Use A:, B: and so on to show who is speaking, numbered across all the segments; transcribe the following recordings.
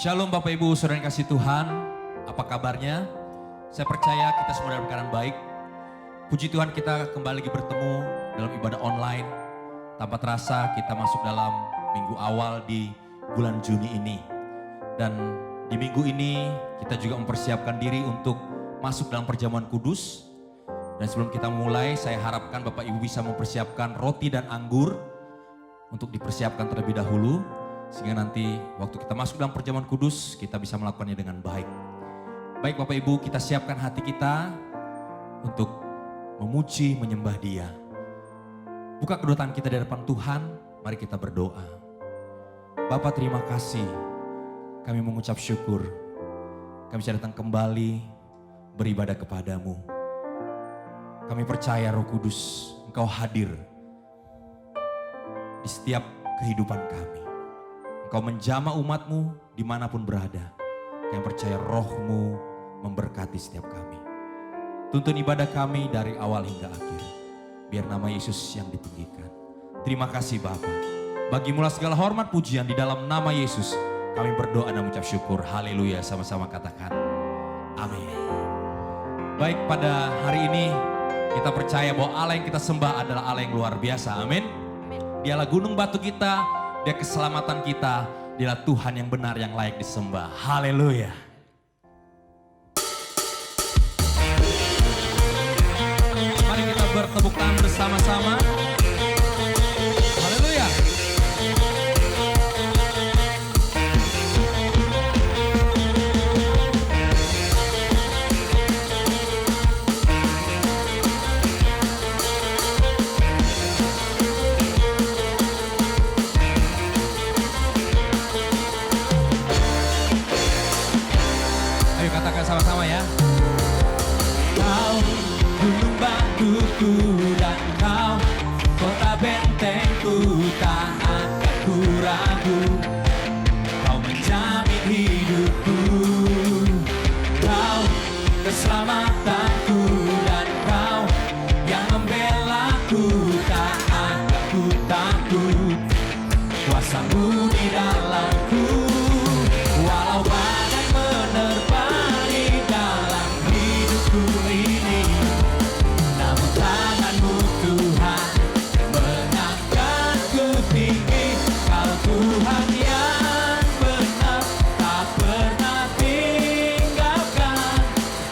A: Shalom Bapak Ibu Saudara yang kasih Tuhan, apa kabarnya? Saya percaya kita semua dalam keadaan baik. Puji Tuhan kita kembali lagi bertemu dalam ibadah online. Tanpa terasa kita masuk dalam minggu awal di bulan Juni ini. Dan di minggu ini kita juga mempersiapkan diri untuk masuk dalam perjamuan kudus. Dan sebelum kita mulai, saya harapkan Bapak Ibu bisa mempersiapkan roti dan anggur untuk dipersiapkan terlebih dahulu. Sehingga nanti waktu kita masuk dalam perjamuan kudus, kita bisa melakukannya dengan baik. Baik Bapak Ibu, kita siapkan hati kita untuk memuji, menyembah Dia. Buka kedua tangan kita di hadapan Tuhan, mari kita berdoa. Bapa terima kasih, kami mengucap syukur. Kami bisa datang kembali beribadah kepadamu. Kami percaya Roh Kudus, Engkau hadir di setiap kehidupan kami. Engkau menjamah umat-Mu dimanapun berada. Kami percaya Roh-Mu memberkati setiap kami. Tuntun ibadah kami dari awal hingga akhir. Biar nama Yesus yang ditinggikan. Terima kasih Bapa. Bagimulah segala hormat pujian di dalam nama Yesus. Kami berdoa dan mengucap syukur. Haleluya, sama-sama katakan amin. Baik, pada hari ini kita percaya bahwa Allah yang kita sembah adalah Allah yang luar biasa. Amin. Dialah gunung batu kita. Dia keselamatan kita, Dialah Tuhan yang benar yang layak disembah. Haleluya. Mari kita bertepuk tangan bersama-sama. Haleluya. Sama-sama ya. Kau gunung batuku dan kau kota bentengku, tak akan ku ragu. Kau menjamin hidupku, kau keselamatanku dan kau yang membelaku, tak akan ku takut. Kuasa-Mu di dalamku, walau badai menerpa ini, namun tangan-Mu Tuhan mengangkatku tinggi. Kau Tuhan yang benar, tak pernah tinggalkan.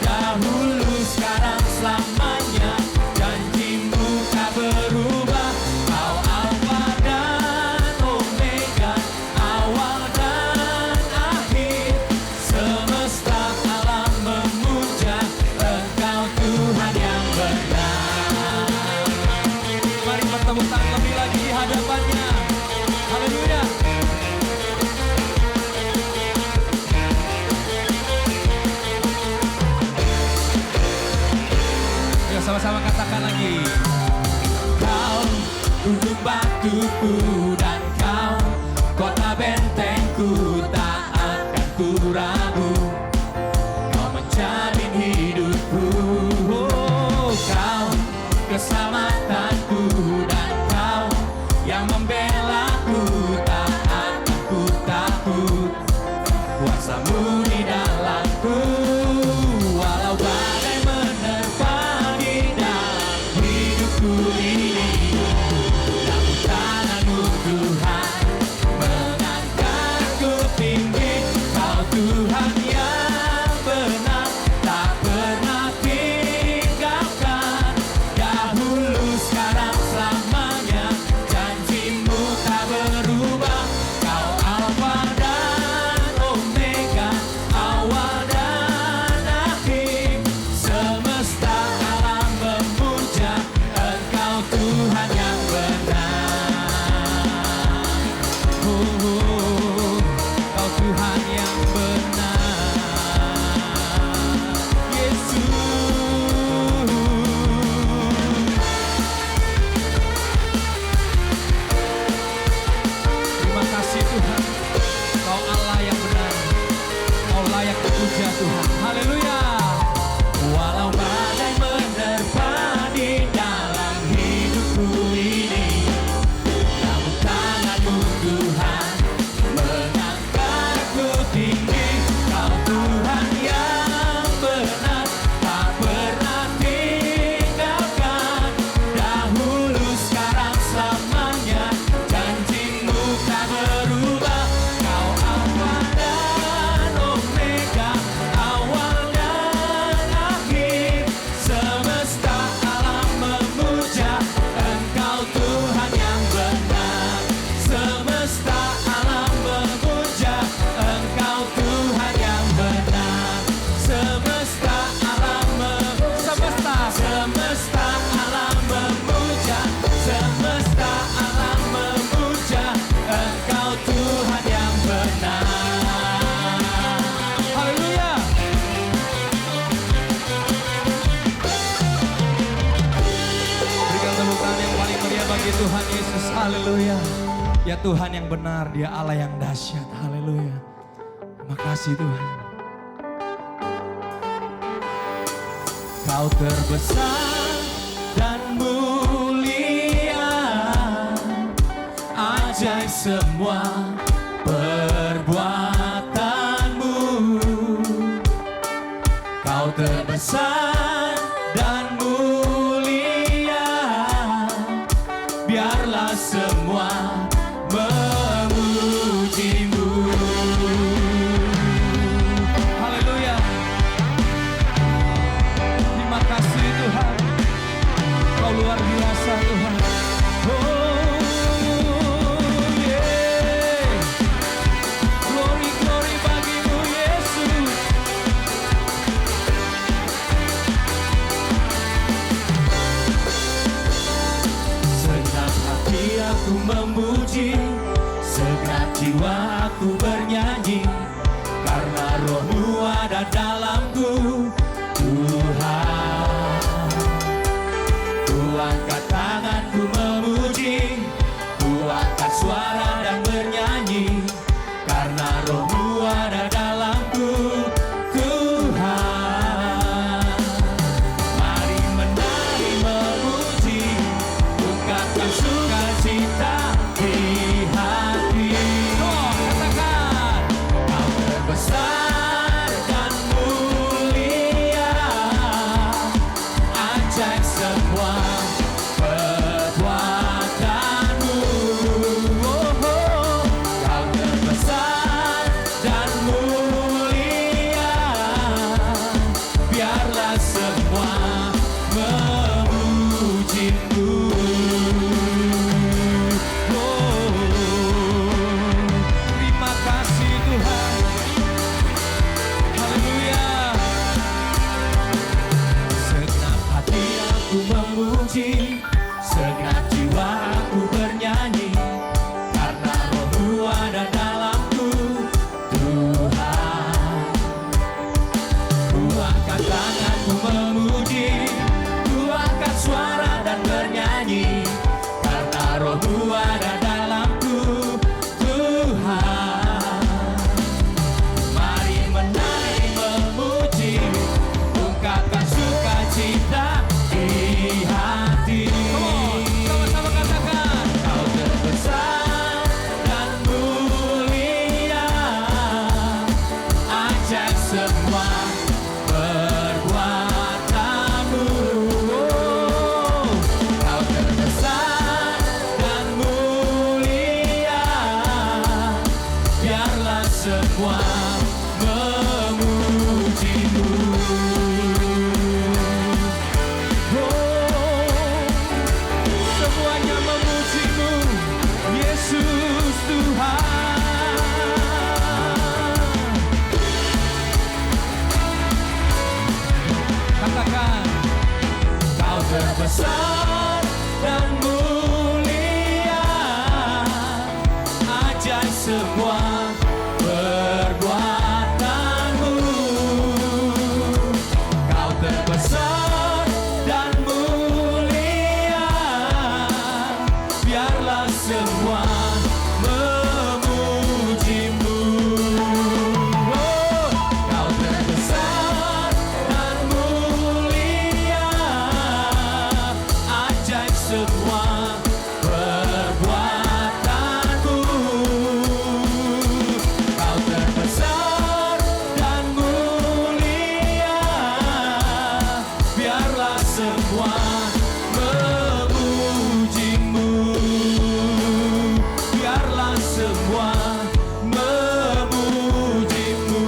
A: Dahulu, sekarang, selamanya, janji-Mu tak berubah. Kau Alfa dan Omega, awal dan akhir. Semesta alam memuja Engkau Tuhan yang benar. Mari bertepuk tangan lebih lagi di hadapannya. Haleluya. Ayo sama-sama katakan lagi. Kau gunung batuku dan kau kota bentengku, tak akan ku ragu. Kau menjamin hidupku, kau keselamatanku dan kau yang membelaku, tak akan ku takut. Kuasa-Mu di dalamku, walau badai menerpa di dalam hidupku ini, namun tangan-Mu Tuhan mengangkatku tinggi. Kau Tuhan yang benar, tak pernah tinggalkan. Dahulu, sekarang, selamanya, janji-Mu tak berubah. Kau Alfa dan Omega, awal dan akhir. Semesta alam memuja Engkau Tuhan yang benar. Kau Tuhan yang benar, Yesus. Terima kasih Tuhan, Kau Allah yang benar, Kau layak dipuja Tuhan. Haleluya. Walau badai menerpa di dalam hidupku ini, namun tangan-Mu Tuhan mengangkatku tinggi. Haleluya. Ya Tuhan yang benar, Dia Allah yang dahsyat. Haleluya. Terima kasih Tuhan. Kau terbesar dan mulia, ajaib semua perbuatanmu. Kau terbesar dan mulia, biarlah semua memujimu. Haleluya. Terima kasih Tuhan, Kau luar biasa Tuhan. Oh yeah. Glory, glory bagimu Yesus. Segenap hati aku memuji, segenap jiwa aku bernyanyi, karena Roh-Mu ada dalamku, Tuhan. Ku angkat tanganku memuji, ku angkat suara dan bernyanyi, karena Roh-Mu ada dalamku, Tuhan. Mari menari memuji, ungkapkan sukacita di hati. Oh, katakan, Kau terbesar dan mulia, ajaib semua perbuatanmu. Oh, oh. Kau terbesar dan mulia, biarlah semua memujimu. Oh, terima kasih Tuhan. Haleluya. Segenap hati aku memuji, segenap jiwa aku bernyanyi, karena Roh-Mu ada dalamku, Tuhan. Ku angkat tanganku memuji, ku angkat suara dan bernyanyi, karena Roh-Mu ada dalamku, Tuhan. Mari menari memuji, ungkapkan sukacita di hati. Sama-sama katakan, Kau terbesar dan mulia, ajaib semua perbuatanmu. Oh, Kau terbesar dan mulia, biarlah semua memujimu. Oh, semuanya memujimu, Yesus Tuhan. Katakan, Kau terbesar dan mulia, ajaib semua perbuatanmu. Kau terbesar dan mulia, biarlah semua memujimu. Oh, Kau terbesar dan mulia, ajaib semua perbuatanmu. Kau terbesar dan mulia, biarlah semua memujimu. Biarlah semua memujimu.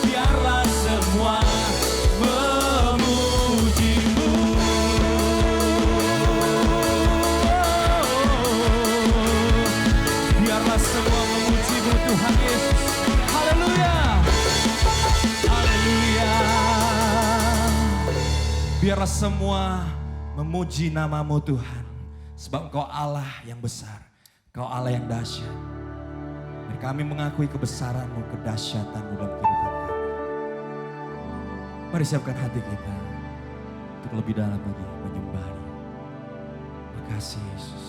A: Biarlah semua memujimu. Biarlah semua memujimu Tuhan Yesus. Haleluya. Haleluya. Biarlah semua memuji nama-Mu Tuhan. Sebab Engkau Allah yang besar, Engkau Allah yang dahsyat. Dan kami mengakui kebesaran-Mu, kedahsyatan-Mu dalam kehidupan kami. Mari siapkan hati kita untuk lebih dalam lagi menyembah Dia. kasih Yesus.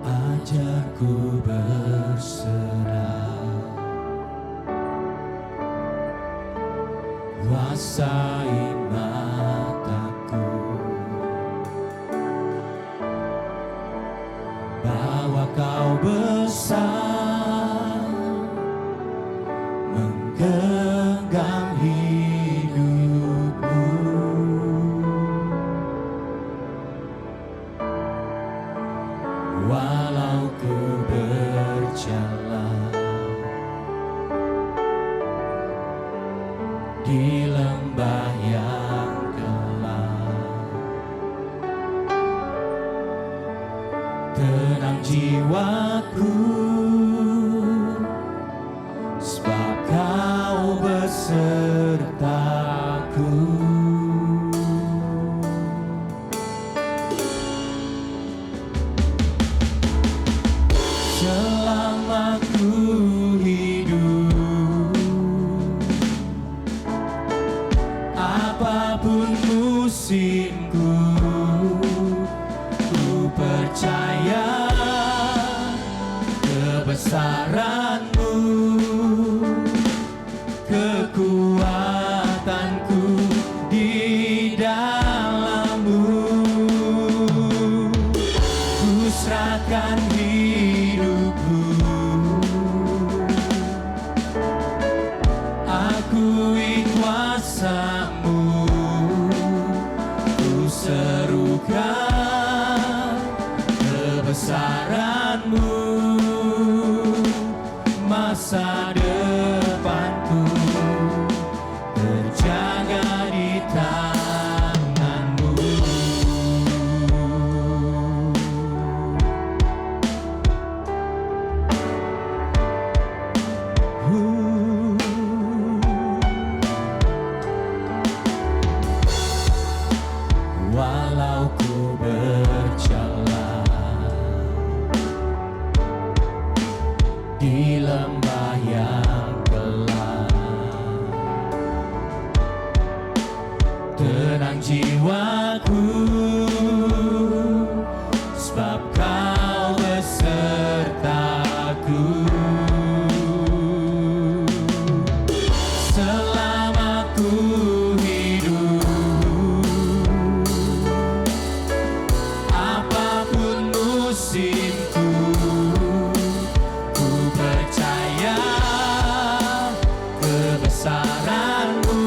A: Ajarku berserah, kuasai mataku, bahwa kau besar, menggenggam hidupku. Walau ku berjalan di lembah yang gelap, tenang jiwaku, sebab kau besertaku. Selama ku hidup, apapun musimku, ku percaya kebesaran-Mu, kekuatanku di dalam-Mu. Ku serahkan hidupku, akui kuasa-Mu, ku serukan kebesaran-Mu, masa depanku terjaga di tangan-Mu. Walau ku berjalan di lembah yang gelap, tenang jiwaku, sebab kau besertaku. Selama ku hidup, apapun musimku, ku percaya kebesaran-Mu,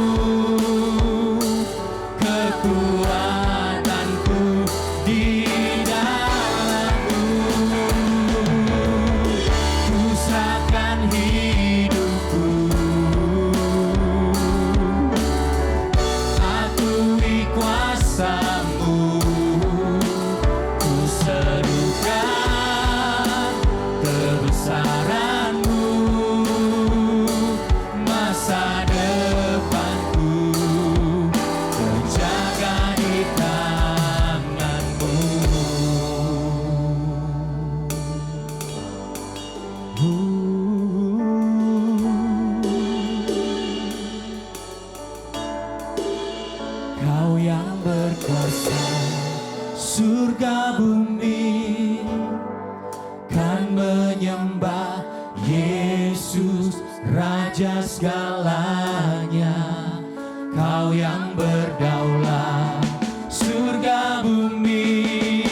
A: kekuatanku di dalam-Mu. Ku serahkan hidupku, akui kuasa-Mu, ku serukan kebesaran-Mu, masa depanku terjaga di tangan-Mu. Kau yang berkuasa, surga bumi kan menyembah Yesus, Raja segalanya. Kau yang berdaulat, surga bumi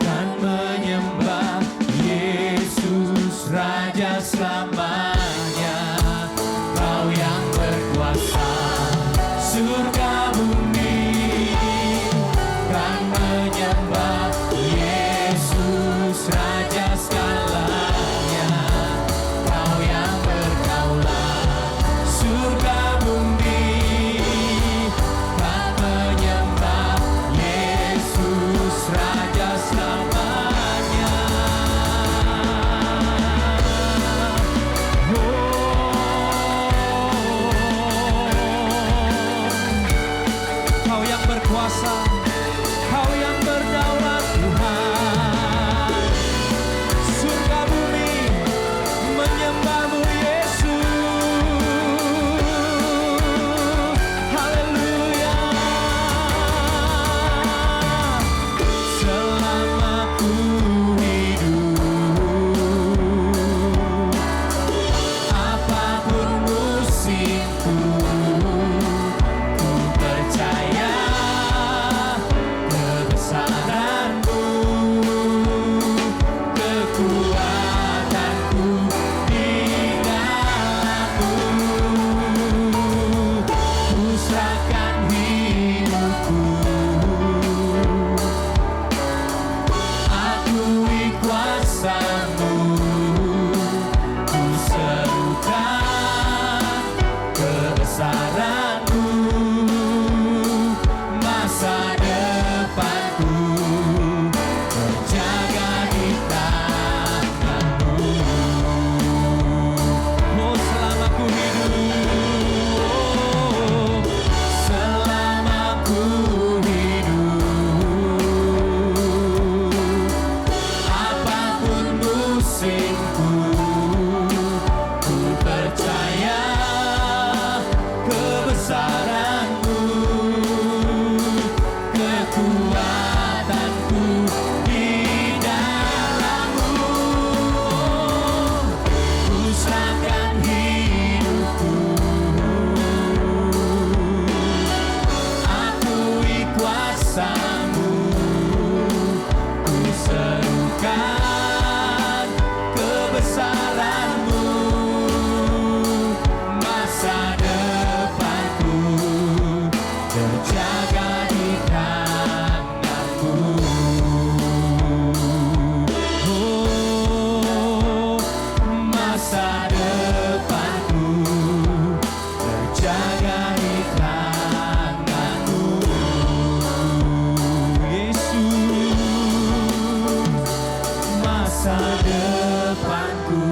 A: kan menyembah Yesus, Raja selamanya. Kau yang berkuasa, surga bumi kan menyembah Yesus, Raja segalanya. Kau yang berdaulat, surga bumi kan Tuhanku. Ku percaya kebesaran-Mu, kekuatan-Ku di dalam-Mu. Ku serahkan hidupku, akui kuasa-Mu. Ku serukan kebesaran-Mu, masa depanku terjaga di tangan-Mu. Oh, masa depanku terjaga di tangan-Mu. Yesus, masa depanku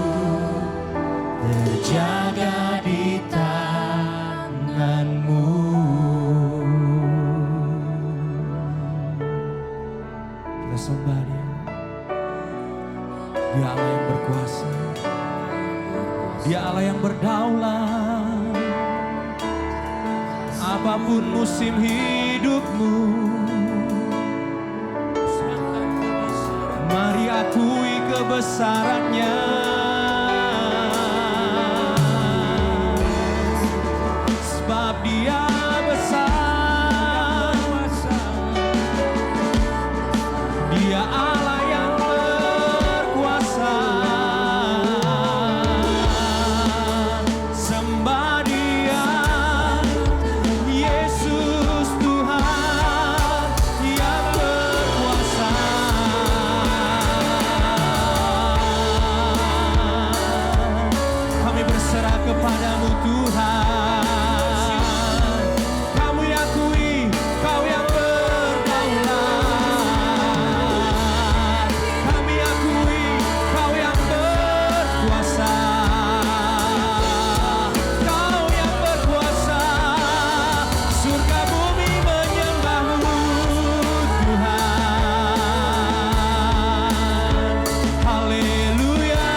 A: terjaga di tangan-Mu. Kita sembah Dia. Dia Allah yang berkuasa, Dia Allah yang berdaulat. Apapun musim hidupmu, mari akui kebesaran-Nya. Sebab Dia besar, Dia Allah yang berkuasa. Sembah Dia, Yesus Tuhan yang berkuasa. Kami berserah kepada-Mu Tuhan. Kami akui Kau yang berdaulat. Kami akui Kau yang berkuasa. Kau yang berkuasa. Surga bumi menyembah-Mu Tuhan. Haleluya.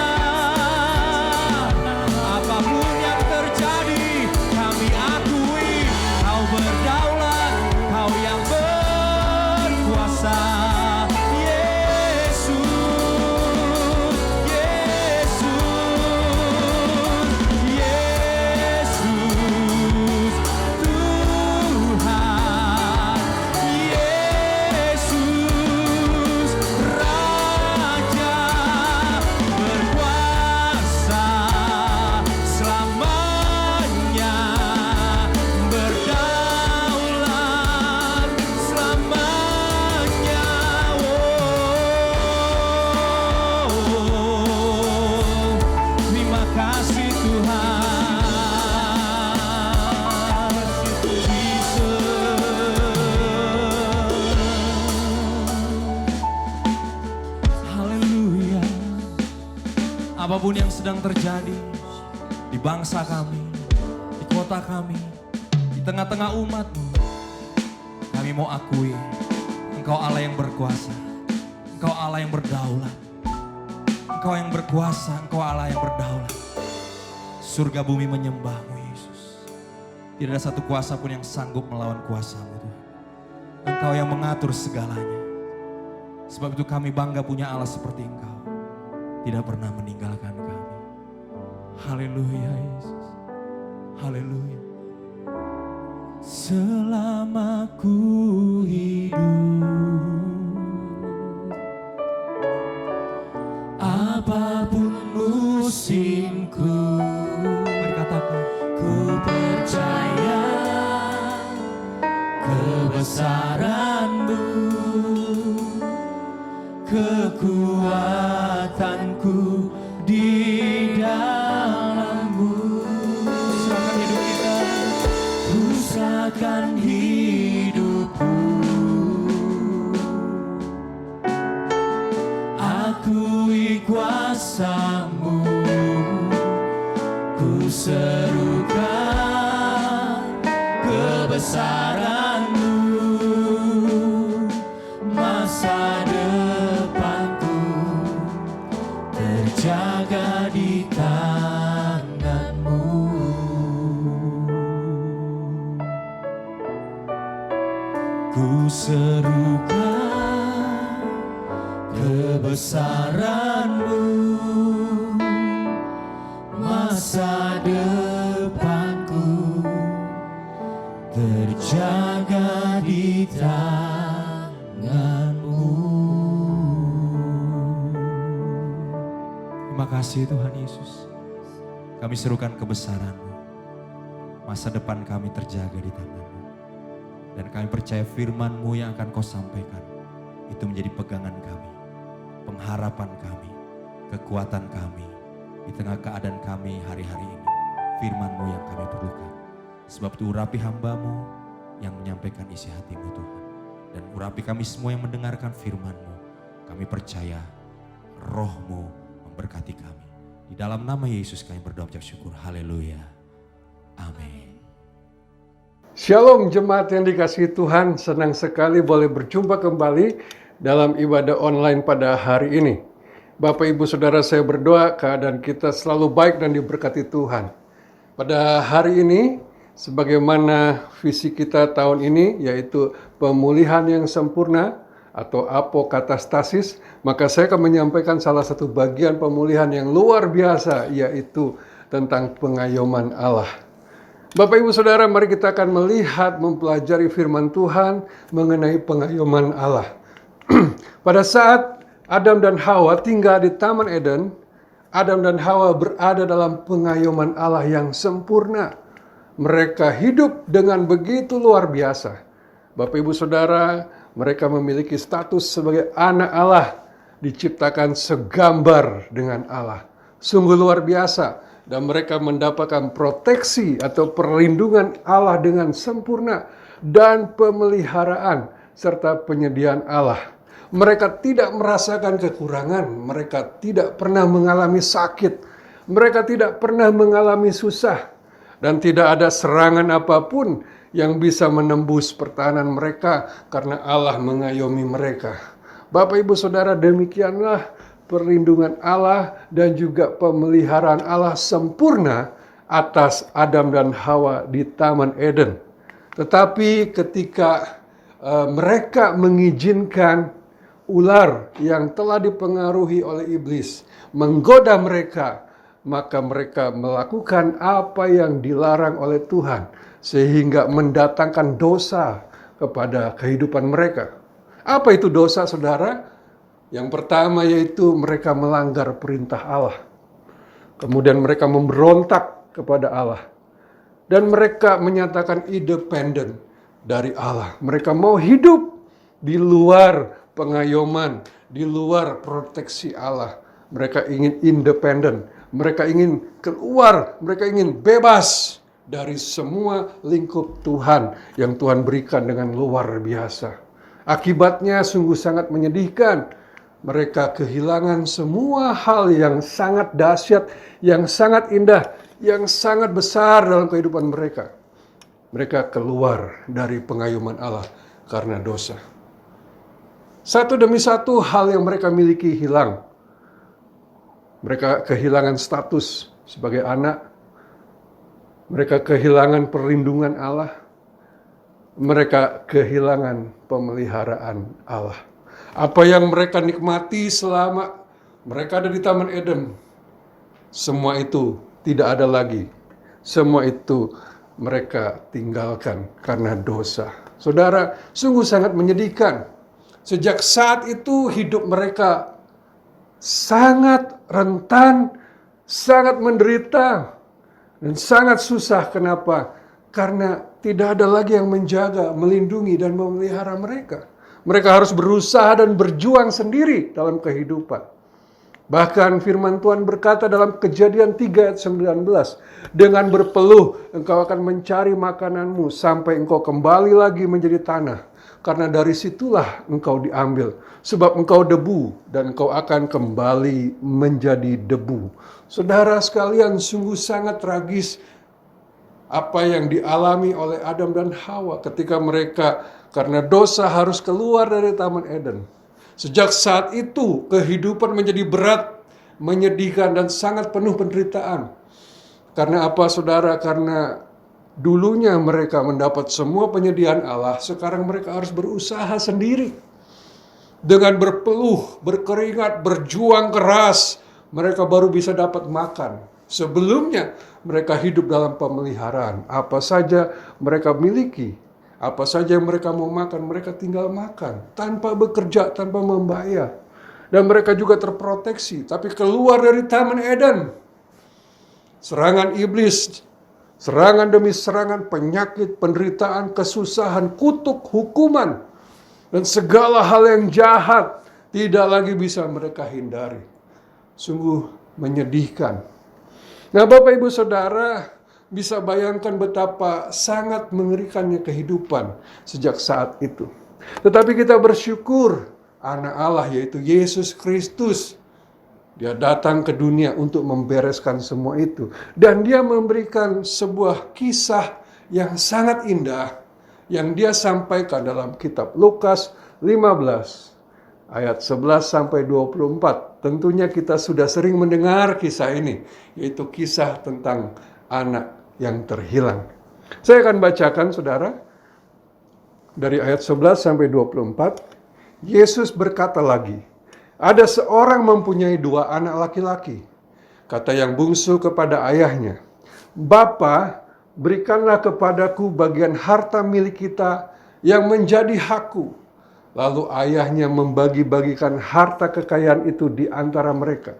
A: Apapun yang terjadi, kami akui Kau berdaulat, Kau yang berkuasa. Yesus, Yesus, Yesus Tuhan. Yesus Raja berkuasa selamanya, berdaulat selamanya. Oh, terima kasih Tuhan. Jesus. Haleluya. Apapun yang sedang terjadi di bangsa kami, di kota kami, di tengah-tengah umat-Mu, kami mau akui Engkau Allah yang berkuasa, Engkau Allah yang berdaulat, Engkau yang berkuasa, Engkau Allah yang berdaulat. Surga bumi menyembah-Mu Yesus. Tidak ada satu kuasa pun yang sanggup melawan kuasa-Mu Tuhan. Engkau yang mengatur segalanya. Sebab itu kami bangga punya Allah seperti Engkau, tidak pernah meninggalkan kami. Haleluya Yesus. Haleluya. Selama ku hidup, apapun musimku, mari katakan, ku percaya kebesaran-Mu, kekuatanku di dalam-Mu. Serahkan hidup kita, ku serahkan hidupku, akui kuasa-Mu. Ku serukan kebesaran-Mu, masa depanku terjaga
B: di tangan-Mu. Ku serukan kebesaran-Mu, masa depanku terjaga di tangan-Mu.
A: Terima kasih Tuhan Yesus. Kami serukan kebesaran-Mu. Masa depan kami terjaga di tangan-Mu. Dan kami percaya firman-Mu yang akan Kau sampaikan itu menjadi pegangan kami, pengharapan kami, kekuatan kami di tengah keadaan kami hari-hari ini. Firman-Mu yang kami perlukan. Sebab itu urapi hamba-Mu yang menyampaikan isi hati-Mu Tuhan. Dan urapi kami semua yang mendengarkan firman-Mu. Kami percaya Roh-Mu memberkati kami. Di dalam nama Yesus kami berdoa ucap syukur. Haleluya. Amin.
C: Shalom jemaat yang dikasihi Tuhan, senang sekali boleh berjumpa kembali dalam ibadah online pada hari ini. Bapak Ibu Saudara, saya berdoa keadaan kita selalu baik dan diberkati Tuhan. Pada hari ini, sebagaimana visi kita tahun ini, yaitu pemulihan yang sempurna atau apokatastasis, maka saya akan menyampaikan salah satu bagian pemulihan yang luar biasa, yaitu tentang pengayoman Allah. Bapak Ibu Saudara, mari kita akan melihat, mempelajari firman Tuhan mengenai pengayoman Allah. Pada saat Adam dan Hawa tinggal di Taman Eden, Adam dan Hawa berada dalam pengayoman Allah yang sempurna. Mereka hidup dengan begitu luar biasa. Bapak Ibu Saudara, mereka memiliki status sebagai anak Allah, diciptakan segambar dengan Allah. Sungguh luar biasa. Dan mereka mendapatkan proteksi atau perlindungan Allah dengan sempurna dan pemeliharaan serta penyediaan Allah. Mereka tidak merasakan kekurangan, mereka tidak pernah mengalami sakit, mereka tidak pernah mengalami susah, dan tidak ada serangan apapun yang bisa menembus pertahanan mereka karena Allah mengayomi mereka. Bapak Ibu Saudara, demikianlah perlindungan Allah dan juga pemeliharaan Allah sempurna atas Adam dan Hawa di Taman Eden. Tetapi ketika mereka mengizinkan ular yang telah dipengaruhi oleh iblis menggoda mereka, maka mereka melakukan apa yang dilarang oleh Tuhan, sehingga mendatangkan dosa kepada kehidupan mereka. Apa itu dosa, saudara? Yang pertama yaitu mereka melanggar perintah Allah. Kemudian mereka memberontak kepada Allah. Dan mereka menyatakan independen dari Allah. Mereka mau hidup di luar pengayoman, di luar proteksi Allah. Mereka ingin independen. Mereka ingin keluar, mereka ingin bebas dari semua lingkup Tuhan yang Tuhan berikan dengan luar biasa. Akibatnya sungguh sangat menyedihkan. Mereka kehilangan semua hal yang sangat dahsyat, yang sangat indah, yang sangat besar dalam kehidupan mereka. Mereka keluar dari pengayoman Allah karena dosa. Satu demi satu hal yang mereka miliki hilang. Mereka kehilangan status sebagai anak. Mereka kehilangan perlindungan Allah. Mereka kehilangan pemeliharaan Allah. Apa yang mereka nikmati selama mereka ada di Taman Eden, semua itu tidak ada lagi. Semua itu mereka tinggalkan karena dosa. Saudara, sungguh sangat menyedihkan. Sejak saat itu hidup mereka sangat rentan, sangat menderita, dan sangat susah. Kenapa? Karena tidak ada lagi yang menjaga, melindungi, dan memelihara mereka. Mereka harus berusaha dan berjuang sendiri dalam kehidupan. Bahkan firman Tuhan berkata dalam Kejadian 3 ayat 19, dengan berpeluh engkau akan mencari makananmu sampai engkau kembali lagi menjadi tanah. Karena dari situlah engkau diambil. Sebab engkau debu dan engkau akan kembali menjadi debu. Saudara sekalian, sungguh sangat tragis apa yang dialami oleh Adam dan Hawa ketika mereka karena dosa harus keluar dari Taman Eden. Sejak saat itu kehidupan menjadi berat, menyedihkan dan sangat penuh penderitaan. Karena apa saudara? Karena dulunya mereka mendapat semua penyediaan Allah, sekarang mereka harus berusaha sendiri. Dengan berpeluh, berkeringat, berjuang keras, mereka baru bisa dapat makan. Sebelumnya mereka hidup dalam pemeliharaan. Apa saja mereka miliki, apa saja yang mereka mau makan, mereka tinggal makan. Tanpa bekerja, tanpa membayar. Dan mereka juga terproteksi. Tapi keluar dari Taman Eden, serangan iblis, serangan demi serangan, penyakit, penderitaan, kesusahan, kutuk, hukuman, dan segala hal yang jahat tidak lagi bisa mereka hindari. Sungguh menyedihkan. Nah, Bapak Ibu Saudara, bisa bayangkan betapa sangat mengerikannya kehidupan sejak saat itu. Tetapi kita bersyukur Anak Allah yaitu Yesus Kristus, Dia datang ke dunia untuk membereskan semua itu. Dan Dia memberikan sebuah kisah yang sangat indah yang Dia sampaikan dalam kitab Lukas 15 ayat 11 sampai 24. Tentunya kita sudah sering mendengar kisah ini, yaitu kisah tentang anak yang terhilang. Saya akan bacakan saudara dari ayat 11 sampai 24. Yesus berkata lagi, ada seorang mempunyai 2 anak laki-laki. Kata yang bungsu kepada ayahnya, Bapa, berikanlah kepadaku bagian harta milik kita yang menjadi hakku. Lalu ayahnya membagi-bagikan harta kekayaan itu di antara mereka.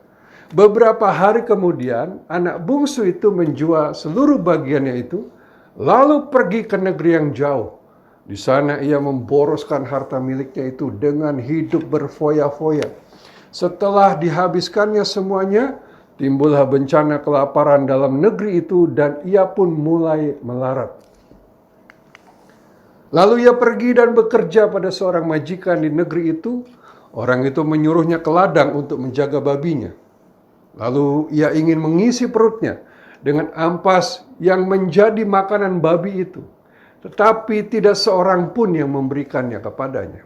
C: Beberapa hari kemudian, anak bungsu itu menjual seluruh bagiannya itu, lalu pergi ke negeri yang jauh. Di sana ia memboroskan harta miliknya itu dengan hidup berfoya-foya. Setelah dihabiskannya semuanya, timbullah bencana kelaparan dalam negeri itu dan ia pun mulai melarat. Lalu ia pergi dan bekerja pada seorang majikan di negeri itu. Orang itu menyuruhnya ke ladang untuk menjaga babinya. Lalu ia ingin mengisi perutnya dengan ampas yang menjadi makanan babi itu. Tetapi tidak seorang pun yang memberikannya kepadanya.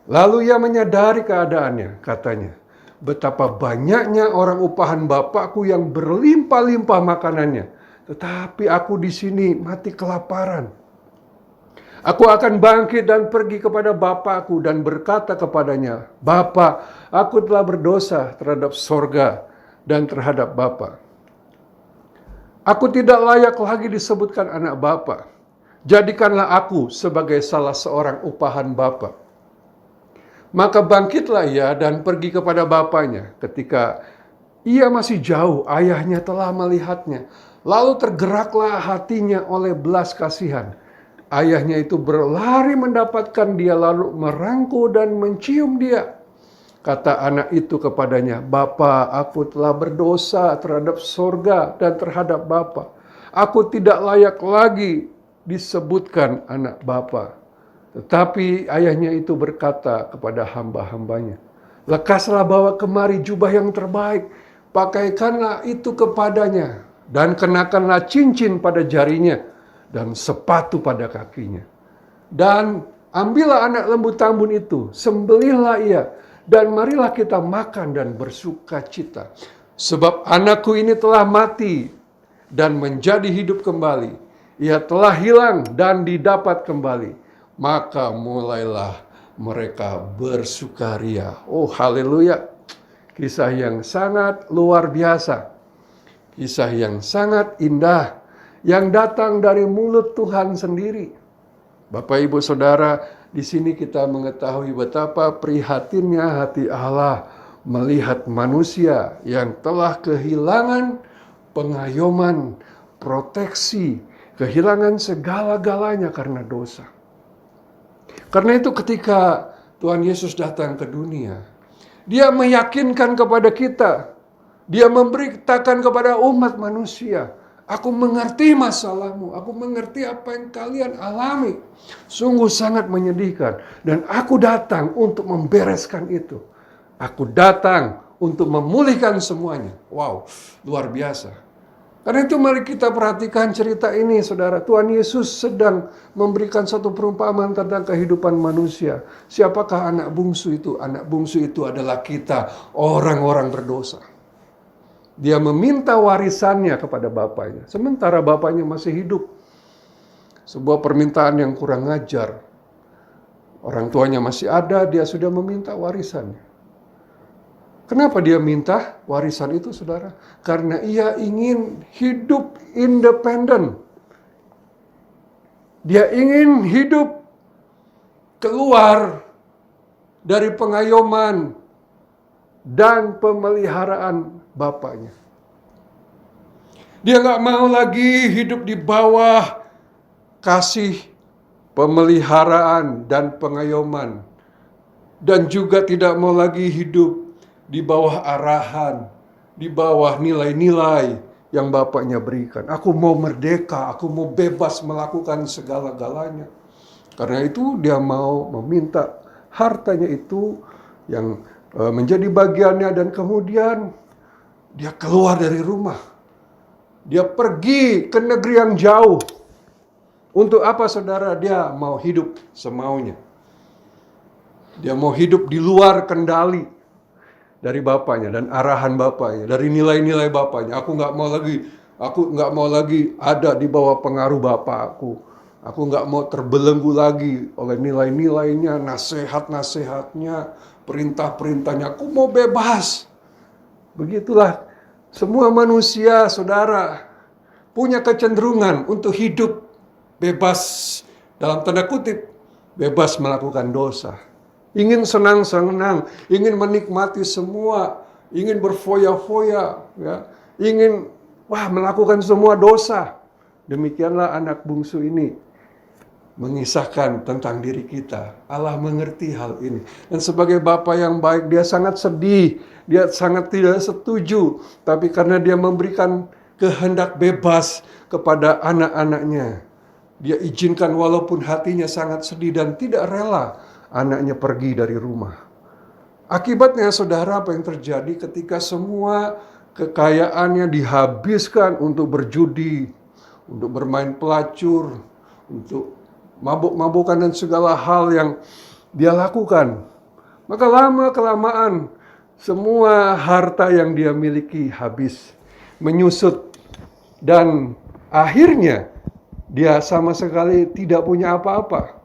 C: Lalu ia menyadari keadaannya, katanya, betapa banyaknya orang upahan bapakku yang berlimpah-limpah makanannya. Tetapi aku di sini mati kelaparan. Aku akan bangkit dan pergi kepada bapakku dan berkata kepadanya, Bapa, aku telah berdosa terhadap sorga dan terhadap Bapa. Aku tidak layak lagi disebutkan anak Bapa. Jadikanlah aku sebagai salah seorang upahan Bapa. Maka bangkitlah ia dan pergi kepada bapaknya. Ketika ia masih jauh, ayahnya telah melihatnya. Lalu tergeraklah hatinya oleh belas kasihan. Ayahnya itu berlari mendapatkan dia lalu merangkul dan mencium dia. Kata anak itu kepadanya, Bapa, aku telah berdosa terhadap sorga dan terhadap Bapa. Aku tidak layak lagi disebutkan anak Bapa. Tetapi ayahnya itu berkata kepada hamba-hambanya, lekaslah bawa kemari jubah yang terbaik, pakaikanlah itu kepadanya, dan kenakanlah cincin pada jarinya, dan sepatu pada kakinya. Dan ambillah anak lembu tambun itu, sembelihlah ia, dan marilah kita makan dan bersuka cita. Sebab anakku ini telah mati dan menjadi hidup kembali. Ia telah hilang dan didapat kembali. Maka mulailah mereka bersukaria. Oh haleluya. Kisah yang sangat luar biasa. Kisah yang sangat indah. Yang datang dari mulut Tuhan sendiri. Bapak Ibu Saudara, di sini kita mengetahui betapa prihatinnya hati Allah melihat manusia yang telah kehilangan pengayoman, proteksi, kehilangan segala-galanya karena dosa. Karena itu ketika Tuhan Yesus datang ke dunia, Dia meyakinkan kepada kita, Dia memberitakan kepada umat manusia, aku mengerti masalahmu, aku mengerti apa yang kalian alami. Sungguh sangat menyedihkan. Dan aku datang untuk membereskan itu. Aku datang untuk memulihkan semuanya. Wow, luar biasa. Karena itu mari kita perhatikan cerita ini, saudara. Tuhan Yesus sedang memberikan satu perumpamaan tentang kehidupan manusia. Siapakah anak bungsu itu? Anak bungsu itu adalah kita, orang-orang berdosa. Dia meminta warisannya kepada bapaknya, sementara bapaknya masih hidup. Sebuah permintaan yang kurang ajar. Orang tuanya masih ada, dia sudah meminta warisannya. Kenapa dia minta warisan itu, saudara? Karena ia ingin hidup independen. Dia ingin hidup keluar dari pengayoman dan pemeliharaan bapaknya. Dia nggak mau lagi hidup di bawah kasih, pemeliharaan, dan pengayoman. Dan juga tidak mau lagi hidup di bawah arahan, di bawah nilai-nilai yang bapaknya berikan. Aku mau merdeka, aku mau bebas melakukan segala-galanya. Karena itu dia mau meminta hartanya itu yang menjadi bagiannya, dan kemudian dia keluar dari rumah. Dia pergi ke negeri yang jauh. Untuk apa, saudara? Dia mau hidup semaunya. Dia mau hidup di luar kendali dari bapaknya dan arahan bapaknya, dari nilai-nilai bapaknya. Aku nggak mau lagi ada di bawah pengaruh bapakku. Aku nggak mau terbelenggu lagi oleh nilai-nilainya, nasihat-nasihatnya, perintah-perintahnya. Aku mau bebas. Begitulah semua manusia, saudara, punya kecenderungan untuk hidup bebas, dalam tanda kutip, bebas melakukan dosa. Ingin senang-senang, ingin menikmati semua, ingin berfoya-foya, ya, ingin melakukan semua dosa. Demikianlah anak bungsu ini mengisahkan tentang diri kita. Allah mengerti hal ini. Dan sebagai Bapa yang baik, dia sangat sedih. Dia sangat tidak setuju. Tapi karena dia memberikan kehendak bebas kepada anak-anaknya, dia izinkan walaupun hatinya sangat sedih dan tidak rela anaknya pergi dari rumah. Akibatnya, saudara, apa yang terjadi ketika semua kekayaannya dihabiskan untuk berjudi, untuk bermain pelacur, untuk mabuk-mabukan dan segala hal yang dia lakukan. Maka lama-kelamaan semua harta yang dia miliki habis, menyusut, dan akhirnya dia sama sekali tidak punya apa-apa.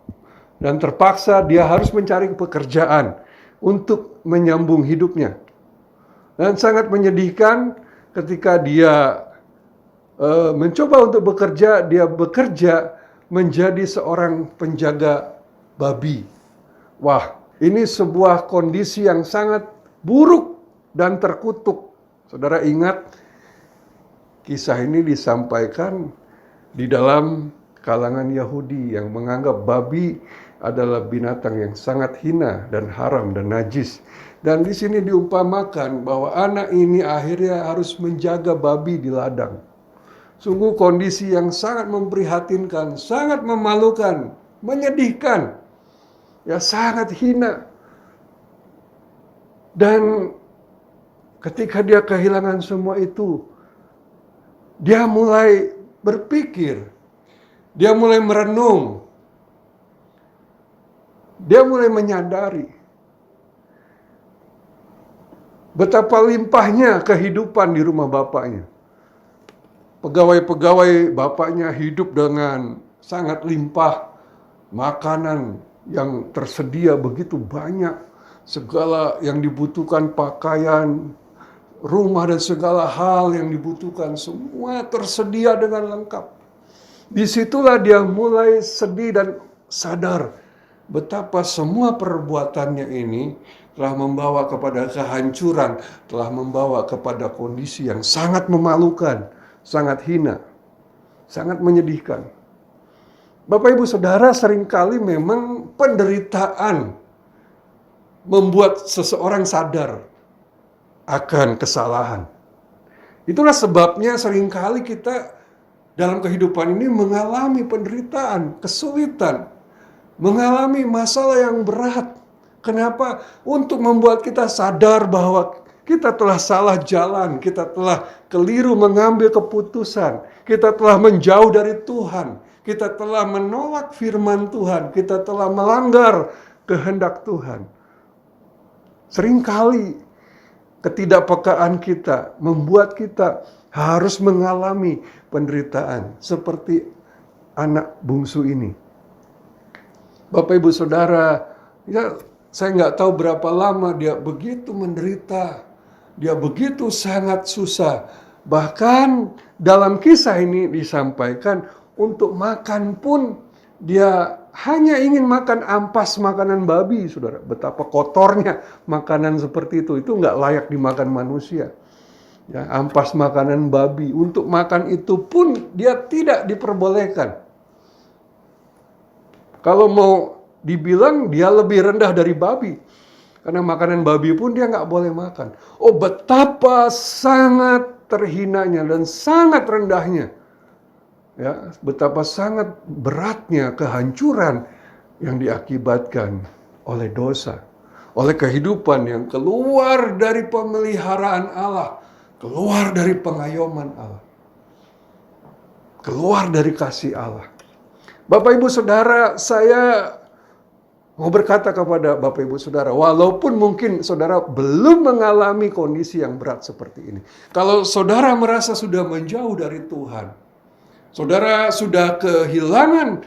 C: Dan terpaksa dia harus mencari pekerjaan untuk menyambung hidupnya. Dan sangat menyedihkan ketika dia mencoba untuk bekerja, dia bekerja menjadi seorang penjaga babi. Wah, ini sebuah kondisi yang sangat buruk dan terkutuk. Saudara ingat, kisah ini disampaikan di dalam kalangan Yahudi yang menganggap babi adalah binatang yang sangat hina dan haram dan najis. Dan di sini diumpamakan bahwa anak ini akhirnya harus menjaga babi di ladang. Sungguh kondisi yang sangat memprihatinkan, sangat memalukan, menyedihkan, ya sangat hina. Dan ketika dia kehilangan semua itu, dia mulai berpikir, dia mulai merenung, dia mulai menyadari betapa limpahnya kehidupan di rumah bapaknya. Pegawai-pegawai bapaknya hidup dengan sangat limpah, makanan yang tersedia begitu banyak, segala yang dibutuhkan, pakaian, rumah dan segala hal yang dibutuhkan, semua tersedia dengan lengkap. Disitulah dia mulai sedih dan sadar betapa semua perbuatannya ini telah membawa kepada kehancuran, telah membawa kepada kondisi yang sangat memalukan, sangat hina, sangat menyedihkan. Bapak Ibu Saudara, seringkali memang penderitaan membuat seseorang sadar akan kesalahan. Itulah sebabnya seringkali kita dalam kehidupan ini mengalami penderitaan, kesulitan, mengalami masalah yang berat. Kenapa? Untuk membuat kita sadar bahwa kita telah salah jalan, kita telah keliru mengambil keputusan, kita telah menjauh dari Tuhan, kita telah menolak firman Tuhan, kita telah melanggar kehendak Tuhan. Seringkali ketidakpekaan kita membuat kita harus mengalami penderitaan seperti anak bungsu ini. Bapak Ibu Saudara, ya saya nggak tahu berapa lama dia begitu menderita, dia begitu sangat susah. Bahkan dalam kisah ini disampaikan untuk makan pun dia hanya ingin makan ampas makanan babi, saudara. Betapa kotornya makanan seperti itu nggak layak dimakan manusia. Ya, ampas makanan babi. Untuk makan itu pun dia tidak diperbolehkan. Kalau mau dibilang dia lebih rendah dari babi. Karena makanan babi pun dia nggak boleh makan. Oh, betapa sangat terhinanya dan sangat rendahnya. Ya, betapa sangat beratnya kehancuran yang diakibatkan oleh dosa, oleh kehidupan yang keluar dari pemeliharaan Allah, keluar dari pengayoman Allah, keluar dari kasih Allah. Bapak Ibu Saudara, saya mau berkata kepada Bapak Ibu Saudara, walaupun mungkin saudara belum mengalami kondisi yang berat seperti ini, kalau saudara merasa sudah menjauh dari Tuhan, saudara sudah kehilangan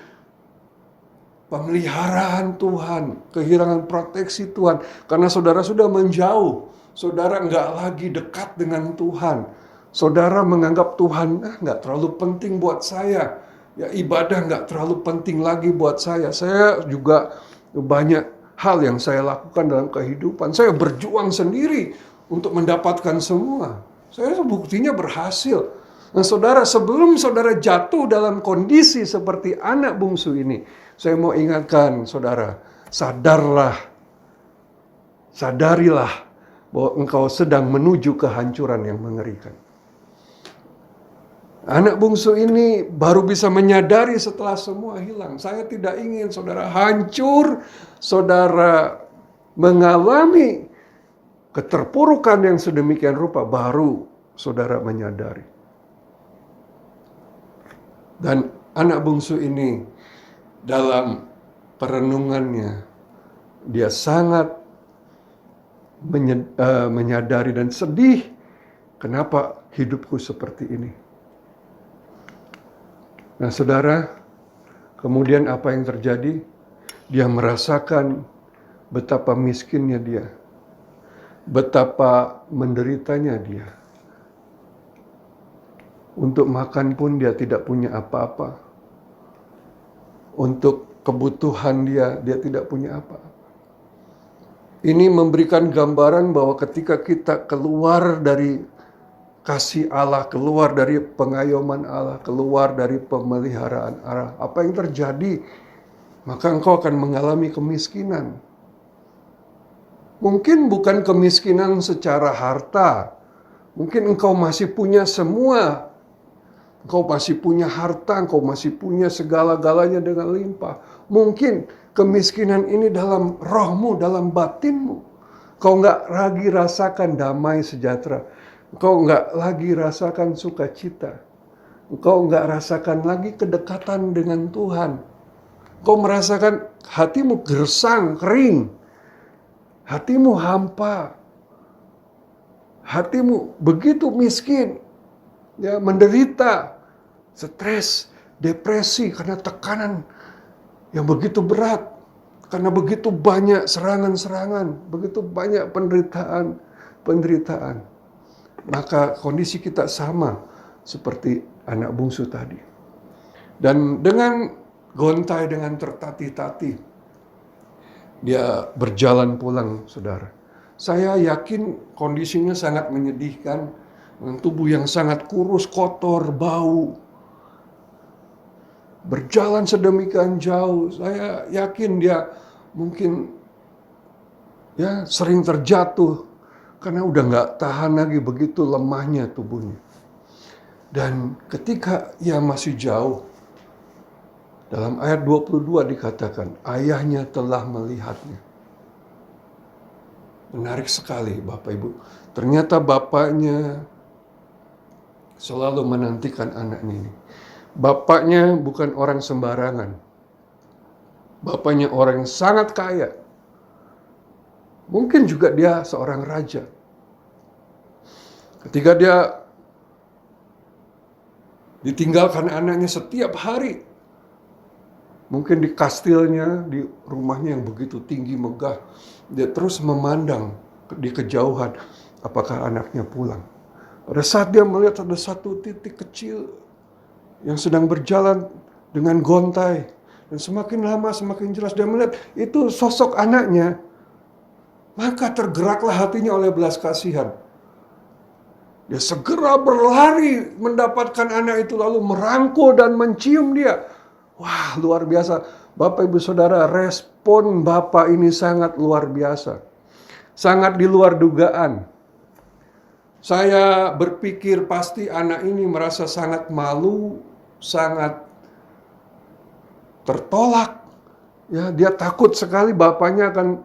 C: pemeliharaan Tuhan, kehilangan proteksi Tuhan, karena saudara sudah menjauh, saudara nggak lagi dekat dengan Tuhan, saudara menganggap Tuhan nggak terlalu penting buat saya, ya ibadah nggak terlalu penting lagi buat saya. Saya juga banyak hal yang saya lakukan dalam kehidupan, saya berjuang sendiri untuk mendapatkan semua, saya buktinya berhasil. Nah saudara, sebelum saudara jatuh dalam kondisi seperti anak bungsu ini, saya mau ingatkan saudara, sadarilah bahwa engkau sedang menuju kehancuran yang mengerikan. Anak bungsu ini baru bisa menyadari setelah semua hilang. Saya tidak ingin saudara hancur, saudara mengalami keterpurukan yang sedemikian rupa, baru saudara menyadari. Dan anak bungsu ini dalam perenungannya, dia sangat menyadari dan sedih, kenapa hidupku seperti ini. Nah saudara, kemudian apa yang terjadi? Dia merasakan betapa miskinnya dia, betapa menderitanya dia. Untuk makan pun dia tidak punya apa-apa. Untuk kebutuhan dia tidak punya apa-apa. Ini memberikan gambaran bahwa ketika kita keluar dari kasih Allah, keluar dari pengayoman Allah, keluar dari pemeliharaan Allah, apa yang terjadi? Maka engkau akan mengalami kemiskinan. Mungkin bukan kemiskinan secara harta. Mungkin engkau masih punya semua. Engkau masih punya harta, engkau masih punya segala-galanya dengan limpah. Mungkin kemiskinan ini dalam rohmu, dalam batinmu. Engkau nggak lagi rasakan damai sejahtera. Engkau nggak lagi rasakan sukacita. Engkau nggak rasakan lagi kedekatan dengan Tuhan. Engkau merasakan hatimu gersang, kering. Hatimu hampa. Hatimu begitu miskin. Ya, menderita, stres, depresi karena tekanan yang begitu berat, karena begitu banyak serangan-serangan, begitu banyak penderitaan. Maka kondisi kita sama seperti anak bungsu tadi. Dan dengan gontai, dengan tertatih-tatih, dia berjalan pulang, saudara. Saya yakin kondisinya sangat menyedihkan. Dengan tubuh yang sangat kurus, kotor, bau. Berjalan sedemikian jauh. Saya yakin dia mungkin ya sering terjatuh. Karena udah gak tahan lagi, begitu lemahnya tubuhnya. Dan ketika ia masih jauh, dalam ayat 22 dikatakan, ayahnya telah melihatnya. Menarik sekali Bapak Ibu. Ternyata bapaknya selalu menantikan anaknya ini. Bapaknya bukan orang sembarangan. Bapaknya orang yang sangat kaya. Mungkin juga dia seorang raja. Ketika dia ditinggalkan anaknya setiap hari, mungkin di kastilnya, di rumahnya yang begitu tinggi megah, dia terus memandang di kejauhan apakah anaknya pulang. Pada saat dia melihat ada satu titik kecil yang sedang berjalan dengan gontai, dan semakin lama semakin jelas dia melihat itu sosok anaknya, maka tergeraklah hatinya oleh belas kasihan. Dia segera berlari mendapatkan anak itu, lalu merangkul dan mencium dia. Wah, luar biasa. Bapak, Ibu, Saudara, respon Bapak ini sangat luar biasa. Sangat di luar dugaan. Saya berpikir pasti anak ini merasa sangat malu, sangat tertolak. Ya, dia takut sekali bapaknya akan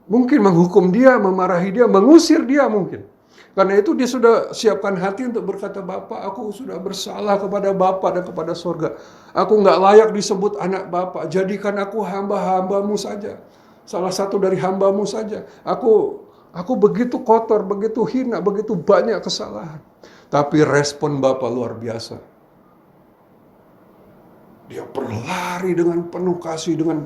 C: mungkin menghukum dia, memarahi dia, mengusir dia mungkin. Karena itu dia sudah siapkan hati untuk berkata, Bapak, aku sudah bersalah kepada Bapak dan kepada sorga. Aku nggak layak disebut anak Bapak. Jadikan aku hamba-hambamu saja. Salah satu dari hambamu saja. Aku begitu kotor, begitu hina, begitu banyak kesalahan. Tapi respon Bapak luar biasa. Dia berlari dengan penuh kasih, dengan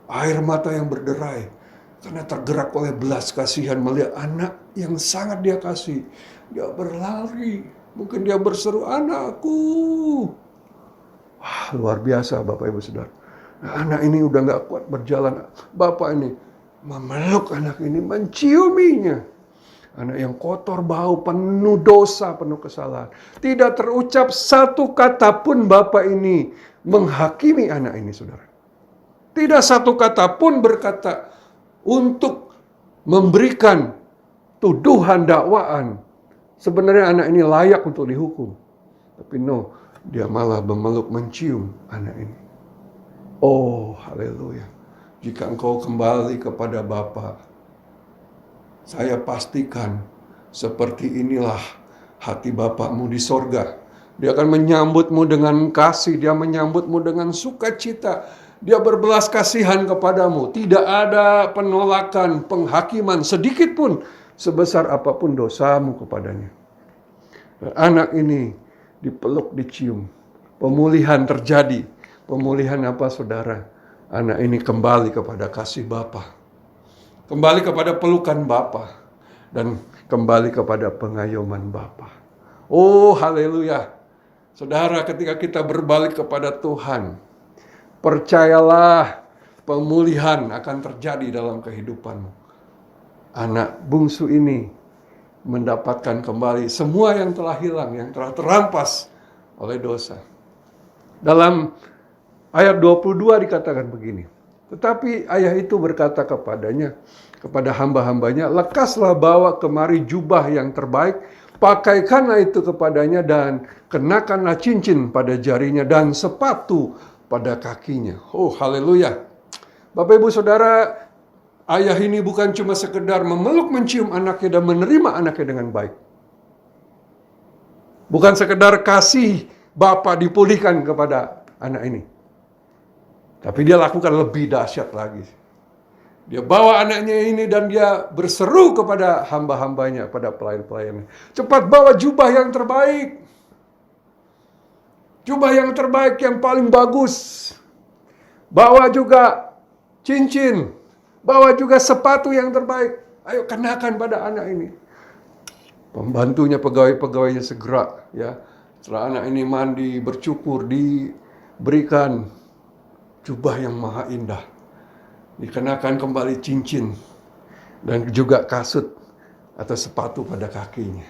C: air mata yang berderai. Karena tergerak oleh belas kasihan melihat anak yang sangat dia kasih. Dia berlari. Mungkin dia berseru, anakku. Wah, luar biasa Bapak Ibu Saudara. Nah, anak ini udah gak kuat berjalan. Bapak ini memeluk anak ini, menciuminya. Anak yang kotor, bau, penuh dosa, penuh kesalahan. Tidak terucap satu kata pun Bapak ini menghakimi anak ini, Saudara. Tidak satu kata pun berkata untuk memberikan tuduhan, dakwaan. Sebenarnya anak ini layak untuk dihukum. Tapi no, dia malah memeluk, mencium anak ini. Oh, haleluya. Jika engkau kembali kepada Bapa, saya pastikan seperti inilah hati Bapakmu di sorga. Dia akan menyambutmu dengan kasih, dia menyambutmu dengan sukacita. Dia berbelas kasihan kepadamu. Tidak ada penolakan, penghakiman sedikit pun sebesar apapun dosamu kepadanya. Dan anak ini dipeluk, dicium. Pemulihan terjadi. Pemulihan apa, Saudara? Anak ini kembali kepada kasih Bapa. Kembali kepada pelukan Bapa. Dan kembali kepada pengayoman Bapa. Oh, haleluya. Saudara, ketika kita berbalik kepada Tuhan, percayalah, pemulihan akan terjadi dalam kehidupanmu. Anak bungsu ini mendapatkan kembali semua yang telah hilang, yang telah terampas oleh dosa. Dalam ayat 22 dikatakan begini. Tetapi ayah itu berkata kepadanya, kepada hamba-hambanya, lekaslah bawa kemari jubah yang terbaik, pakaikanlah itu kepadanya dan kenakanlah cincin pada jarinya dan sepatu pada kakinya. Oh, haleluya. Bapak, Ibu, Saudara, ayah ini bukan cuma sekedar memeluk, mencium anaknya dan menerima anaknya dengan baik. Bukan sekedar kasih Bapa dipulihkan kepada anak ini. Tapi dia lakukan lebih dahsyat lagi. Dia bawa anaknya ini dan dia berseru kepada hamba-hambanya, pada pelayan-pelayannya. Cepat bawa jubah yang terbaik. Jubah yang terbaik, yang paling bagus. Bawa juga cincin. Bawa juga sepatu yang terbaik. Ayo kenakan pada anak ini. Pembantunya, pegawai-pegawainya segera, ya. Setelah anak ini mandi, bercukur, diberikan jubah yang maha indah. Dikenakan kembali cincin dan juga kasut atau sepatu pada kakinya.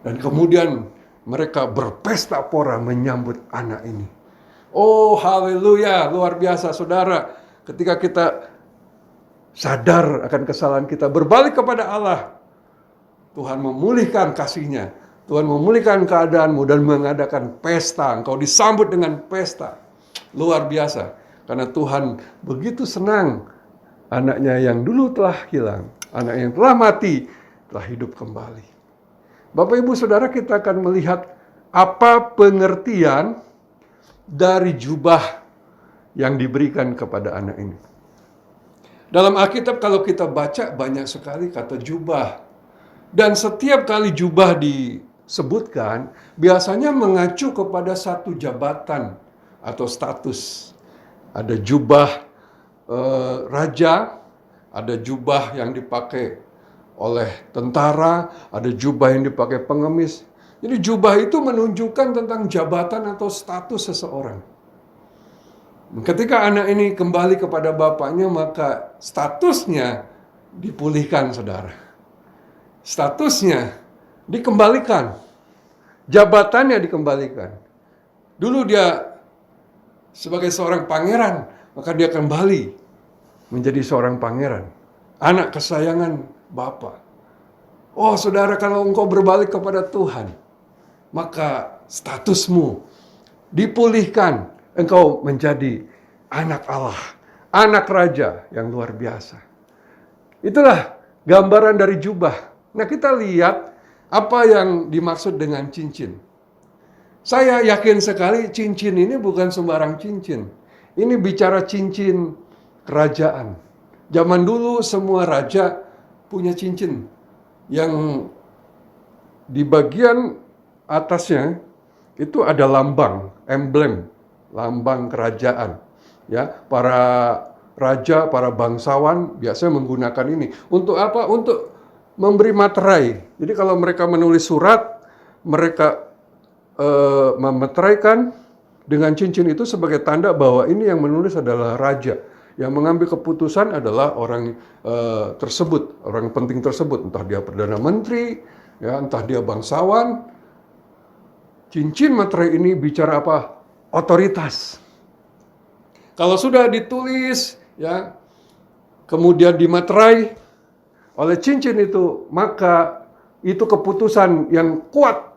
C: Dan kemudian mereka berpesta pora menyambut anak ini. Oh, haleluya, luar biasa, Saudara. Ketika kita sadar akan kesalahan kita, berbalik kepada Allah, Tuhan memulihkan kasih-Nya. Tuhan memulihkan keadaanmu dan mengadakan pesta. Engkau disambut dengan pesta. Luar biasa. Karena Tuhan begitu senang anaknya yang dulu telah hilang, anak yang telah mati, telah hidup kembali. Bapak, Ibu, Saudara, kita akan melihat apa pengertian dari jubah yang diberikan kepada anak ini. Dalam Alkitab kalau kita baca banyak sekali kata jubah. Dan setiap kali jubah disebutkan, biasanya mengacu kepada satu jabatan atau status. Ada jubah raja, ada jubah yang dipakai oleh tentara, ada jubah yang dipakai pengemis. Jadi jubah itu menunjukkan tentang jabatan atau status seseorang. Ketika anak ini kembali kepada bapaknya, maka statusnya dipulihkan, saudara. Statusnya dikembalikan. Jabatannya dikembalikan. Dulu dia sebagai seorang pangeran, maka dia kembali menjadi seorang pangeran. Anak kesayangan Bapa. Oh saudara, kalau engkau berbalik kepada Tuhan, maka statusmu dipulihkan. Engkau menjadi anak Allah, anak raja yang luar biasa. Itulah gambaran dari jubah. Nah, kita lihat apa yang dimaksud dengan cincin. Saya yakin sekali cincin ini bukan sembarang cincin. Ini bicara cincin kerajaan. Zaman dulu semua raja punya cincin yang di bagian atasnya itu ada lambang, emblem, lambang kerajaan. Ya, para raja, para bangsawan biasanya menggunakan ini. Untuk apa? Untuk memberi materai. Jadi kalau mereka menulis surat, mereka memeteraikan dengan cincin itu sebagai tanda bahwa ini yang menulis adalah raja. Yang mengambil keputusan adalah orang tersebut, orang penting tersebut. Entah dia Perdana Menteri, ya, entah dia bangsawan. Cincin materai ini bicara apa? Otoritas. Kalau sudah ditulis, ya, kemudian dimaterai oleh cincin itu, maka itu keputusan yang kuat,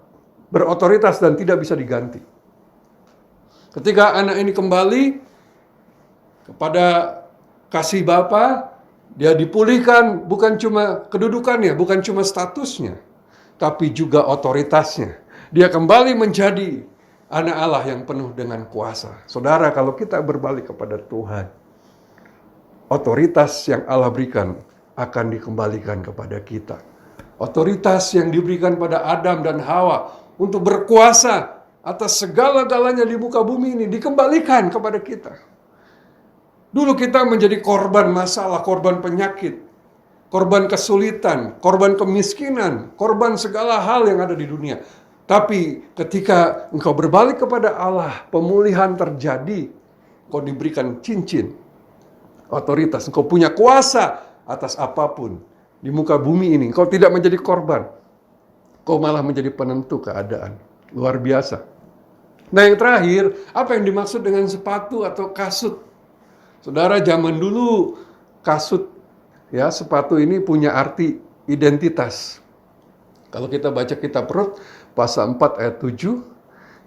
C: berotoritas dan tidak bisa diganti. Ketika anak ini kembali kepada kasih Bapa, dia dipulihkan bukan cuma kedudukannya, bukan cuma statusnya, tapi juga otoritasnya. Dia kembali menjadi anak Allah yang penuh dengan kuasa. Saudara, kalau kita berbalik kepada Tuhan, otoritas yang Allah berikan akan dikembalikan kepada kita. Otoritas yang diberikan pada Adam dan Hawa untuk berkuasa atas segala-galanya di muka bumi ini dikembalikan kepada kita. Dulu kita menjadi korban masalah, korban penyakit, korban kesulitan, korban kemiskinan, korban segala hal yang ada di dunia. Tapi ketika engkau berbalik kepada Allah, pemulihan terjadi. Engkau diberikan cincin, otoritas. Engkau punya kuasa atas apapun di muka bumi ini. Engkau tidak menjadi korban. Engkau malah menjadi penentu keadaan. Luar biasa. Nah, yang terakhir, apa yang dimaksud dengan sepatu atau kasut? Saudara, zaman dulu kasut, ya, sepatu ini punya arti identitas. Kalau kita baca kitab Rut pasal 4 ayat 7,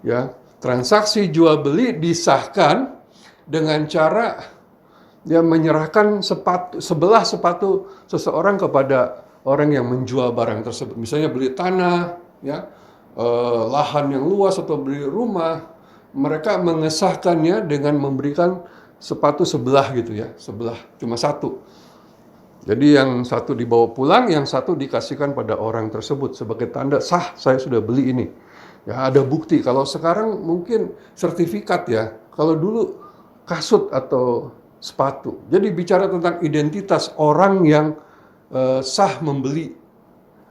C: ya, transaksi jual beli disahkan dengan cara dia menyerahkan sebelah sepatu seseorang kepada orang yang menjual barang tersebut. Misalnya beli tanah, ya, lahan yang luas atau beli rumah, mereka mengesahkannya dengan memberikan sepatu sebelah gitu ya, sebelah cuma satu. Jadi yang satu dibawa pulang, yang satu dikasihkan pada orang tersebut sebagai tanda sah saya sudah beli ini. Ya, ada bukti. Kalau sekarang mungkin sertifikat ya. Kalau dulu kasut atau sepatu. Jadi bicara tentang identitas orang yang sah membeli.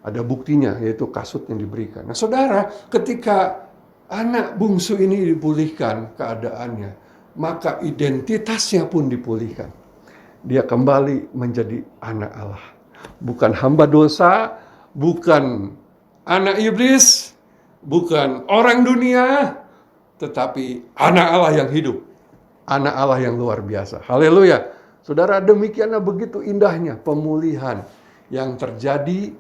C: Ada buktinya, yaitu kasut yang diberikan. Nah, saudara, ketika anak bungsu ini dipulihkan keadaannya, maka identitasnya pun dipulihkan. Dia kembali menjadi anak Allah. Bukan hamba dosa, bukan anak iblis, bukan orang dunia, tetapi anak Allah yang hidup. Anak Allah yang luar biasa. Haleluya. Saudara, demikianlah begitu indahnya pemulihan yang terjadi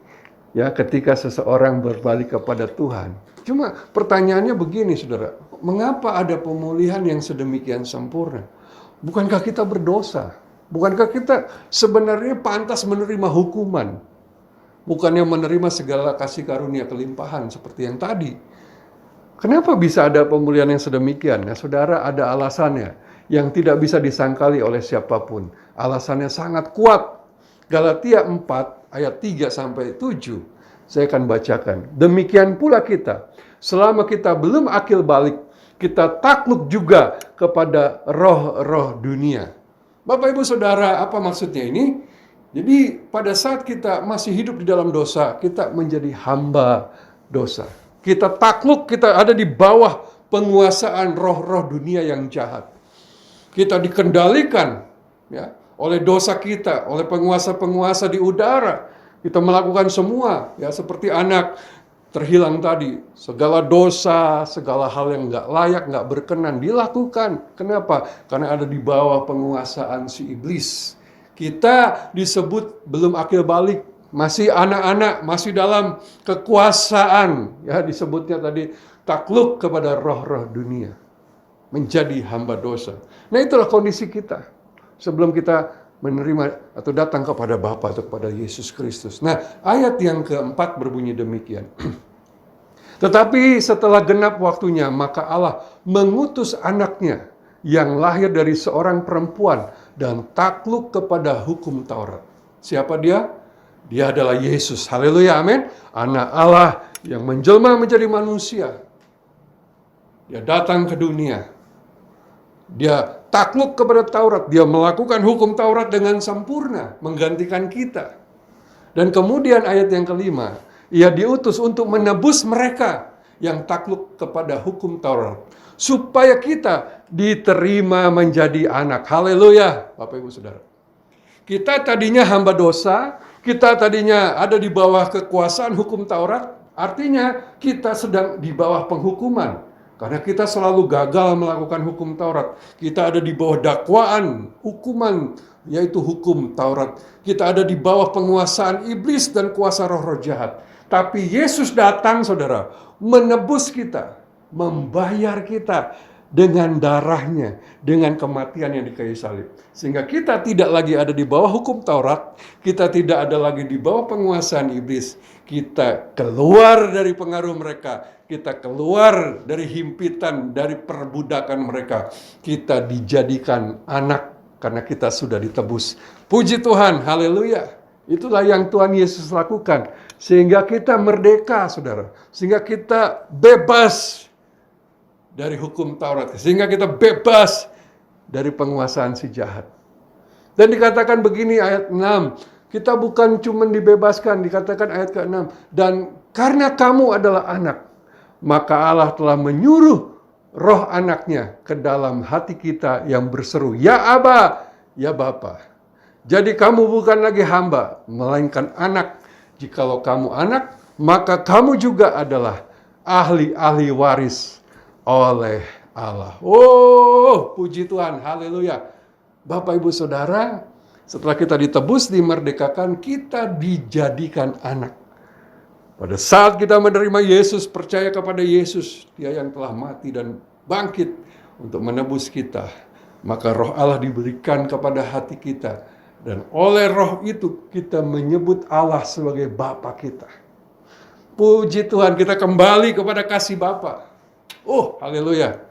C: ya ketika seseorang berbalik kepada Tuhan. Cuma pertanyaannya begini, saudara. Mengapa ada pemulihan yang sedemikian sempurna? Bukankah kita berdosa? Bukankah kita sebenarnya pantas menerima hukuman? Bukannya menerima segala kasih karunia kelimpahan seperti yang tadi. Kenapa bisa ada pemulihan yang sedemikian? Nah, saudara, ada alasannya yang tidak bisa disangkali oleh siapapun. Alasannya sangat kuat. Galatia 4 ayat 3-7. Saya akan bacakan. Demikian pula kita, selama kita belum akil balik, kita takluk juga kepada roh-roh dunia. Bapak Ibu Saudara, apa maksudnya ini? Jadi pada saat kita masih hidup di dalam dosa, kita menjadi hamba dosa. Kita takluk, kita ada di bawah penguasaan roh-roh dunia yang jahat. Kita dikendalikan ya, oleh dosa kita, oleh penguasa-penguasa di udara. Kita melakukan semua, ya seperti anak terhilang tadi. Segala dosa, segala hal yang nggak layak, nggak berkenan dilakukan. Kenapa? Karena ada di bawah penguasaan si iblis. Kita disebut belum akil balik, masih anak-anak, masih dalam kekuasaan. Ya disebutnya tadi takluk kepada roh-roh dunia, menjadi hamba dosa. Nah itulah kondisi kita sebelum kita menerima atau datang kepada Bapa atau kepada Yesus Kristus. Nah, ayat yang keempat berbunyi demikian. Tetapi setelah genap waktunya, maka Allah mengutus anaknya yang lahir dari seorang perempuan dan takluk kepada hukum Taurat. Siapa dia? Dia adalah Yesus. Haleluya, amin. Anak Allah yang menjelma menjadi manusia. Dia datang ke dunia. Dia takluk kepada Taurat, dia melakukan hukum Taurat dengan sempurna, menggantikan kita. Dan kemudian ayat yang kelima, ia diutus untuk menebus mereka yang takluk kepada hukum Taurat, supaya kita diterima menjadi anak. Haleluya, Bapak Ibu Saudara. Kita tadinya hamba dosa, kita tadinya ada di bawah kekuasaan hukum Taurat, artinya kita sedang di bawah penghukuman. Karena kita selalu gagal melakukan hukum Taurat. Kita ada di bawah dakwaan, hukuman, yaitu hukum Taurat. Kita ada di bawah penguasaan iblis dan kuasa roh-roh jahat. Tapi Yesus datang, saudara, menebus kita, membayar kita dengan darahnya, dengan kematian yang di kayu salib. Sehingga kita tidak lagi ada di bawah hukum Taurat, kita tidak ada lagi di bawah penguasaan iblis. Kita keluar dari pengaruh mereka, kita keluar dari himpitan, dari perbudakan mereka. Kita dijadikan anak karena kita sudah ditebus. Puji Tuhan, haleluya. Itulah yang Tuhan Yesus lakukan. Sehingga kita merdeka, saudara. Sehingga kita bebas dari hukum Taurat. Sehingga kita bebas dari penguasaan si jahat. Dan dikatakan begini ayat 6. Kita bukan cuma dibebaskan, dikatakan ayat ke-6. Dan karena kamu adalah anak, maka Allah telah menyuruh roh anaknya ke dalam hati kita yang berseru, ya Aba, ya Bapa. Jadi kamu bukan lagi hamba, melainkan anak. Jikalau kamu anak, maka kamu juga adalah ahli-ahli waris oleh Allah. Oh, puji Tuhan, haleluya. Bapak Ibu Saudara, setelah kita ditebus, dimerdekakan, kita dijadikan anak. Pada saat kita menerima Yesus, percaya kepada Yesus, Dia yang telah mati dan bangkit untuk menebus kita, maka roh Allah diberikan kepada hati kita. Dan oleh roh itu kita menyebut Allah sebagai Bapa kita. Puji Tuhan, kita kembali kepada kasih Bapa. Oh, haleluya.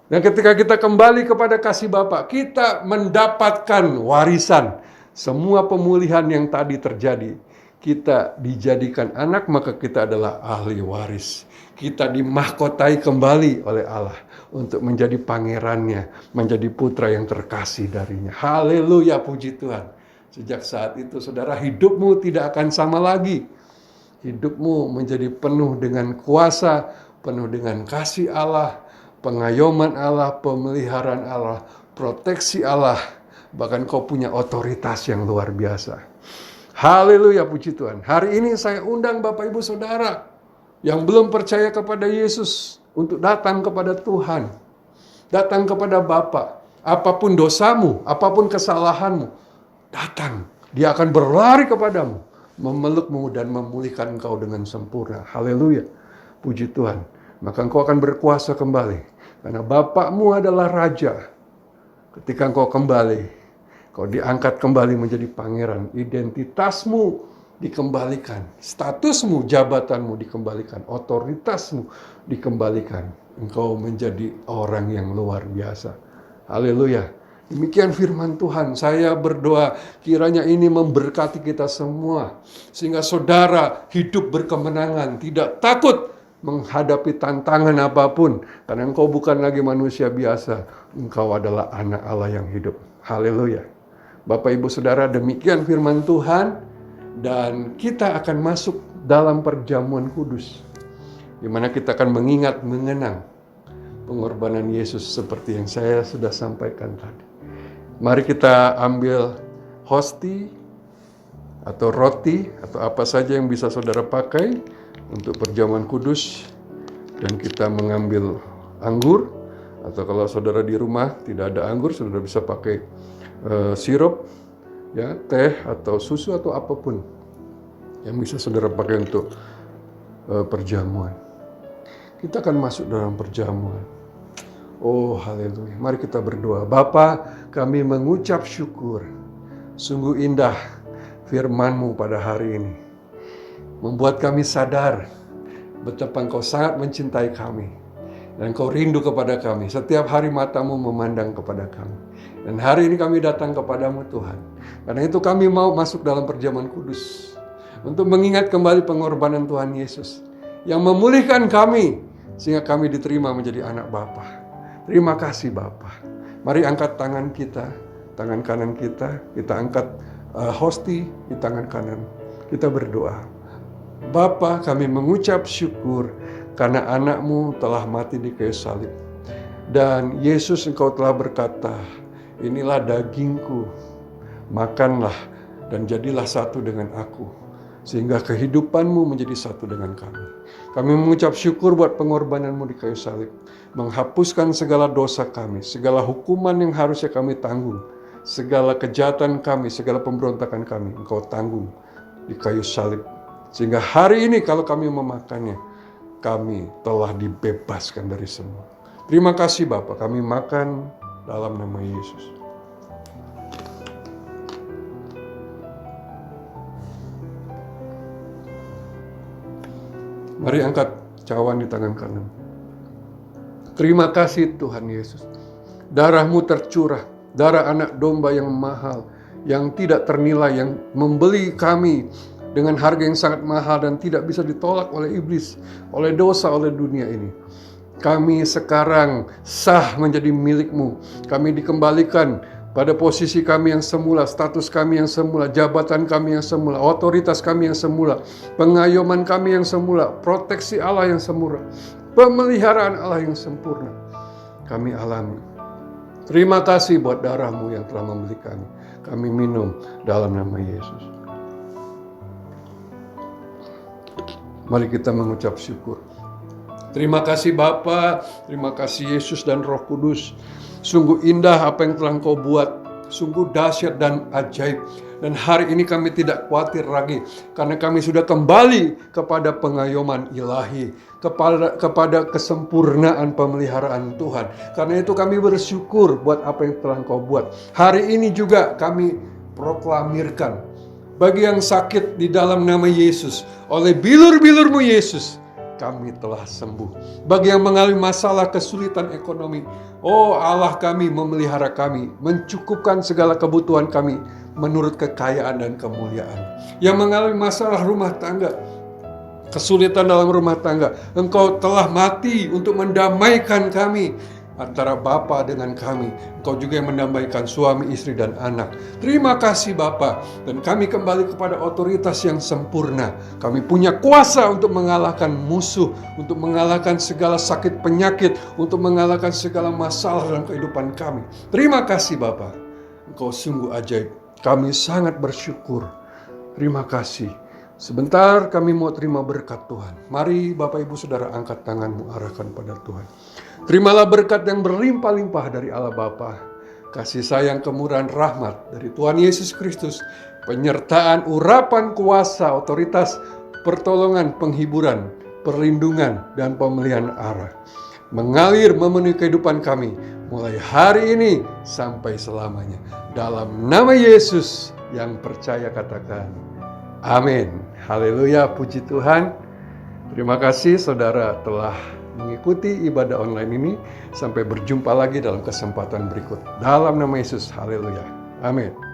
C: Dan ketika kita kembali kepada kasih Bapa, kita mendapatkan warisan. Semua pemulihan yang tadi terjadi, kita dijadikan anak, maka kita adalah ahli waris. Kita dimahkotai kembali oleh Allah untuk menjadi pangerannya, menjadi putra yang terkasih darinya. Haleluya, puji Tuhan. Sejak saat itu, saudara, hidupmu tidak akan sama lagi. Hidupmu menjadi penuh dengan kuasa, penuh dengan kasih Allah, pengayoman Allah, pemeliharaan Allah, proteksi Allah. Bahkan kau punya otoritas yang luar biasa. Haleluya, puji Tuhan. Hari ini saya undang Bapak Ibu Saudara yang belum percaya kepada Yesus untuk datang kepada Tuhan. Datang kepada Bapa. Apapun dosamu, apapun kesalahanmu, datang. Dia akan berlari kepadamu, memelukmu dan memulihkan engkau dengan sempurna. Haleluya, puji Tuhan. Maka engkau akan berkuasa kembali. Karena Bapakmu adalah Raja. Ketika engkau kembali, kau diangkat kembali menjadi pangeran. Identitasmu dikembalikan. Statusmu, jabatanmu dikembalikan. Otoritasmu dikembalikan. Engkau menjadi orang yang luar biasa. Haleluya. Demikian firman Tuhan. Saya berdoa kiranya ini memberkati kita semua. Sehingga saudara hidup berkemenangan, tidak takut menghadapi tantangan apapun. Karena engkau bukan lagi manusia biasa. Engkau adalah anak Allah yang hidup. Haleluya. Bapak Ibu Saudara, demikian firman Tuhan. Dan kita akan masuk dalam perjamuan kudus, di mana kita akan mengingat, mengenang pengorbanan Yesus seperti yang saya sudah sampaikan tadi. Mari kita ambil hosti atau roti atau apa saja yang bisa saudara pakai untuk perjamuan kudus, dan kita mengambil anggur, atau kalau saudara di rumah tidak ada anggur, saudara bisa pakai sirup, ya, teh atau susu atau apapun yang bisa saudara pakai untuk perjamuan. Kita akan masuk dalam perjamuan. Oh haleluya. Mari kita berdoa. Bapa, kami mengucap syukur. Sungguh indah firman-Mu pada hari ini. Membuat kami sadar betapa Engkau sangat mencintai kami. Dan Engkau rindu kepada kami. Setiap hari mata-Mu memandang kepada kami. Dan hari ini kami datang kepadamu Tuhan. Karena itu kami mau masuk dalam perjamuan kudus. Untuk mengingat kembali pengorbanan Tuhan Yesus. Yang memulihkan kami. Sehingga kami diterima menjadi anak Bapa. Terima kasih Bapa. Mari angkat tangan kita. Tangan kanan kita. Kita angkat hosti di tangan kanan. Kita berdoa. Bapa, kami mengucap syukur. Karena anak-Mu telah mati di kayu salib. Dan Yesus, Engkau telah berkata, inilah dagingku, makanlah dan jadilah satu dengan aku. Sehingga kehidupan-Mu menjadi satu dengan kami. Kami mengucap syukur buat pengorbanan-Mu di kayu salib. Menghapuskan segala dosa kami, segala hukuman yang harusnya kami tanggung. Segala kejahatan kami, segala pemberontakan kami, Engkau tanggung di kayu salib. Sehingga hari ini kalau kami memakannya, kami telah dibebaskan dari semua. Terima kasih Bapa, kami makan dalam nama Yesus. Mari angkat cawan di tangan kanan. Terima kasih Tuhan Yesus. Darah-Mu tercurah, darah anak domba yang mahal, yang tidak ternilai, yang membeli kami dengan harga yang sangat mahal dan tidak bisa ditolak oleh iblis, oleh dosa, oleh dunia ini. Kami sekarang sah menjadi milik-Mu. Kami dikembalikan pada posisi kami yang semula, status kami yang semula, jabatan kami yang semula, otoritas kami yang semula, pengayoman kami yang semula, proteksi Allah yang semula, pemeliharaan Allah yang sempurna. Kami alami. Terima kasih buat darah-Mu yang telah membeli kami. Kami minum dalam nama Yesus. Mari kita mengucap syukur. Terima kasih Bapa, terima kasih Yesus dan Roh Kudus. Sungguh indah apa yang telah Engkau buat, sungguh dahsyat dan ajaib. Dan hari ini kami tidak khawatir lagi, karena kami sudah kembali kepada pengayoman ilahi, kepada kesempurnaan pemeliharaan Tuhan. Karena itu kami bersyukur buat apa yang telah Engkau buat. Hari ini juga kami proklamirkan, bagi yang sakit di dalam nama Yesus, oleh bilur-bilur-Mu Yesus, kami telah sembuh. Bagi yang mengalami masalah kesulitan ekonomi, oh Allah kami memelihara kami, mencukupkan segala kebutuhan kami menurut kekayaan dan kemuliaan. Yang mengalami masalah rumah tangga, kesulitan dalam rumah tangga, Engkau telah mati untuk mendamaikan kami antara Bapa dengan kami. Engkau juga yang mendamaikan suami, istri, dan anak. Terima kasih Bapa. Dan kami kembali kepada otoritas yang sempurna. Kami punya kuasa untuk mengalahkan musuh, untuk mengalahkan segala sakit penyakit, untuk mengalahkan segala masalah dalam kehidupan kami. Terima kasih Bapa. Engkau sungguh ajaib. Kami sangat bersyukur. Terima kasih. Sebentar kami mau terima berkat Tuhan. Mari Bapak Ibu Saudara angkat tanganmu, arahkan pada Tuhan. Terimalah berkat yang berlimpah-limpah dari Allah Bapa, kasih sayang, kemurahan, rahmat dari Tuhan Yesus Kristus, penyertaan, urapan, kuasa, otoritas, pertolongan, penghiburan, perlindungan, dan pemeliharaan arah. Mengalir memenuhi kehidupan kami, mulai hari ini sampai selamanya. Dalam nama Yesus yang percaya katakan, amin. Haleluya, puji Tuhan. Terima kasih saudara telah mengikuti ibadah online ini. Sampai berjumpa lagi dalam kesempatan berikut. Dalam nama Yesus, haleluya. Amin.